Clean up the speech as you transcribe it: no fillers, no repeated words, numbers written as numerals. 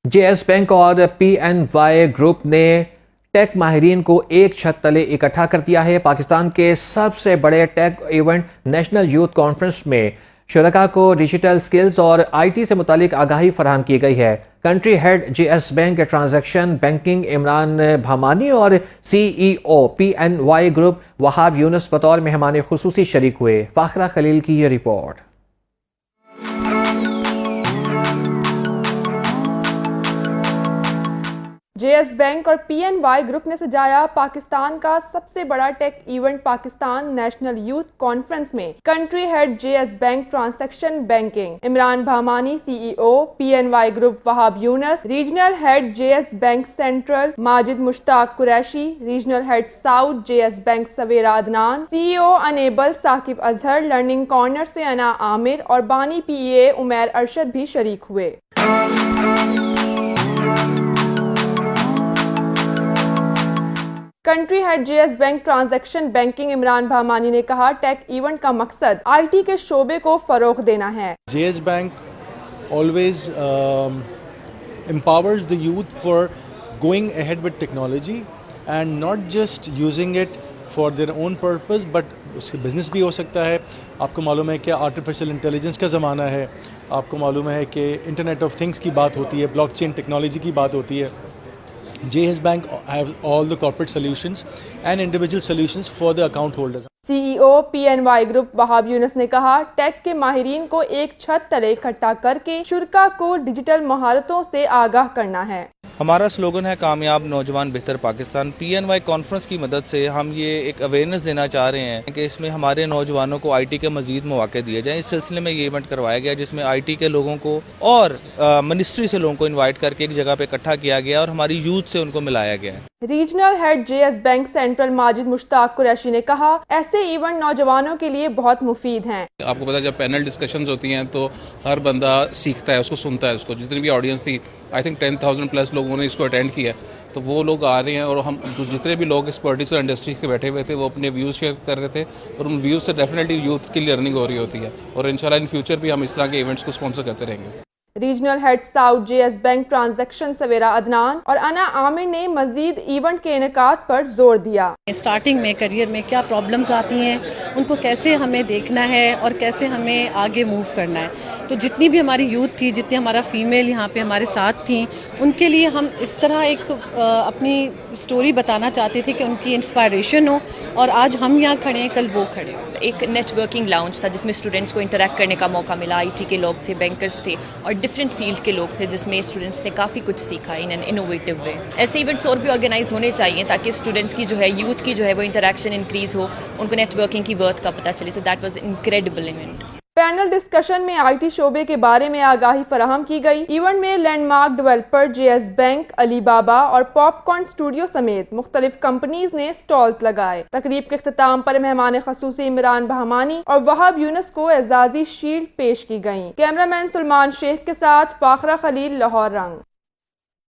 جے S bank اور پی N Y group نے ٹیک ماہرین کو ایک چھت تلے اکٹھا کر دیا ہے۔ پاکستان کے سب سے بڑے ٹیک ایونٹ نیشنل یوتھ کانفرنس میں شرکاء کو ڈیجیٹل سکلز اور آئی ٹی سے متعلق آگاہی فراہم کی گئی ہے۔ Country head J S bank transaction banking Imran Bhamani اور C E O P N Y group Wahab Younis بطور مہمان خصوصی شریک ہوئے۔ فاخرہ خلیل کی یہ رپورٹ۔ جے ایس بینک اور پی این وائی گروپ نے سجایا پاکستان کا سب سے بڑا tech event Pakistan national youth conference میں country head J S bank transaction banking Imran Bhamani C E O P N Y group Wahab Younis, regional head J S bank central Majid Mushtaq Qureshi, regional head south J S bank Sawera Adnan, C E O Enable Saqib Azhar, learning corner سے انا عامر اور بانی پی اے عمیر ارشد بھی شریک ہوئے۔ Country head J S bank transaction banking Imran Bhamani نے کہا ٹیک event کا مقصد آئی ٹی کے شعبے کو فروغ دینا ہے۔ جے S bank always empowers the youth for going ahead with technology and not just using it for their own purpose but اس کے بزنس بھی ہو سکتا ہے۔ آپ کو معلوم ہے کہ آرٹیفیشل انٹیلیجنس کا زمانہ ہے، آپ کو معلوم ہے کہ انٹرنیٹ آف تھنگس کی بات ہوتی ہے، بلاک چین ٹیکنالوجی کی بات ہوتی ہے۔ جے S bank has all the corporate solutions and individual solutions for the account holders۔ C E O P N Y group Wahab Younis نے کہا ٹیک کے ماہرین کو ایک چھت تلے اکٹھا کر کے شرکاء کو ڈیجیٹل مہارتوں سے آگاہ کرنا ہے۔ ہمارا سلوگن ہے کامیاب نوجوان بہتر پاکستان۔ پی این وائی کانفرنس کی مدد سے ہم یہ ایک اویئرنیس دینا چاہ رہے ہیں کہ اس میں ہمارے نوجوانوں کو آئی ٹی کے مزید مواقع دیے جائیں۔ اس سلسلے میں یہ ایونٹ کروایا گیا جس میں آئی ٹی کے لوگوں کو اور منسٹری سے لوگوں کو انوائٹ کر کے ایک جگہ پہ اکٹھا کیا گیا اور ہماری یوتھ سے ان کو ملایا گیا ہے۔ Regional head J S bank central Majid Mushtaq Qureshi نے کہا ایسے ایونٹ نوجوانوں کے لیے بہت مفید ہیں۔ آپ کو پتا جب پینل ڈسکشنز ہوتی ہیں تو ہر بندہ سیکھتا ہے، اس کو سنتا ہے، اس کو جتنی بھی آڈینس تھی آئی تھنک 10,000+ لوگوں نے اس کو اٹینڈ کیا، تو وہ لوگ آ رہے ہیں اور ہم جتنے بھی لوگ اس پرٹیکولر انڈسٹری کے بیٹھے ہوئے تھے وہ اپنے ویوز شیئر کر رہے تھے اور ان ویوز سے ڈیفینیٹلی یوتھ کی لرننگ ہو رہی ہوتی ہے اور انشاءاللہ ان فیوچر بھی ہم اس طرح کے ایونٹس کو اسپانسر کرتے رہیں گے۔ Regional head south J S bank transaction Sawera Adnan اور انا عامر نے مزید ایونٹ کے انعقاد پر زور دیا۔ اسٹارٹنگ میں کریئر میں کیا پرابلمز آتی ہیں، ان کو کیسے ہمیں دیکھنا ہے اور کیسے ہمیں آگے موو کرنا ہے، تو جتنی بھی ہماری یوتھ تھی، جتنی ہمارا فیمیل یہاں پہ ہمارے ساتھ تھیں، ان کے لیے ہم اس طرح ایک اپنی سٹوری بتانا چاہتے تھے کہ ان کی انسپائریشن ہو اور آج ہم یہاں کھڑے ہیں، کل وہ کھڑے ہوں۔ ایک نیٹ ورکنگ لاؤنج تھا جس میں اسٹوڈنٹس کو انٹریکٹ کرنے کا موقع ملا، آئی ٹی کے لوگ تھے، بینکرز تھے اور ڈفرینٹ فیلڈ کے لوگ تھے جس میں اسٹوڈنٹس نے کافی کچھ سیکھا ان این انوویٹیو وے۔ ایسے ایونٹس اور بھی آرگنائز ہونے چاہیے تاکہ اسٹوڈنٹس کی جو ہے یوتھ کی جو ہے وہ انٹریکشن انکریز ہو، ان کو نیٹ ورکنگ کی ورتھ کا پتہ چلے، تو that was incredible event. Panel discussion میں آئی ٹی شعبے کے بارے میں آگاہی فراہم کی گئی۔ ایونٹ میں landmark developer J S bank, Alibaba اور پاپ کارن اسٹوڈیو سمیت مختلف کمپنیز نے سٹالز لگائے۔ تقریب کے اختتام پر مہمان خصوصی عمران بھامانی اور وہاب یونس کو اعزازی شیلڈ پیش کی گئیں۔ کیمرہ مین سلمان شیخ کے ساتھ فاخرہ خلیل، لاہور رنگ۔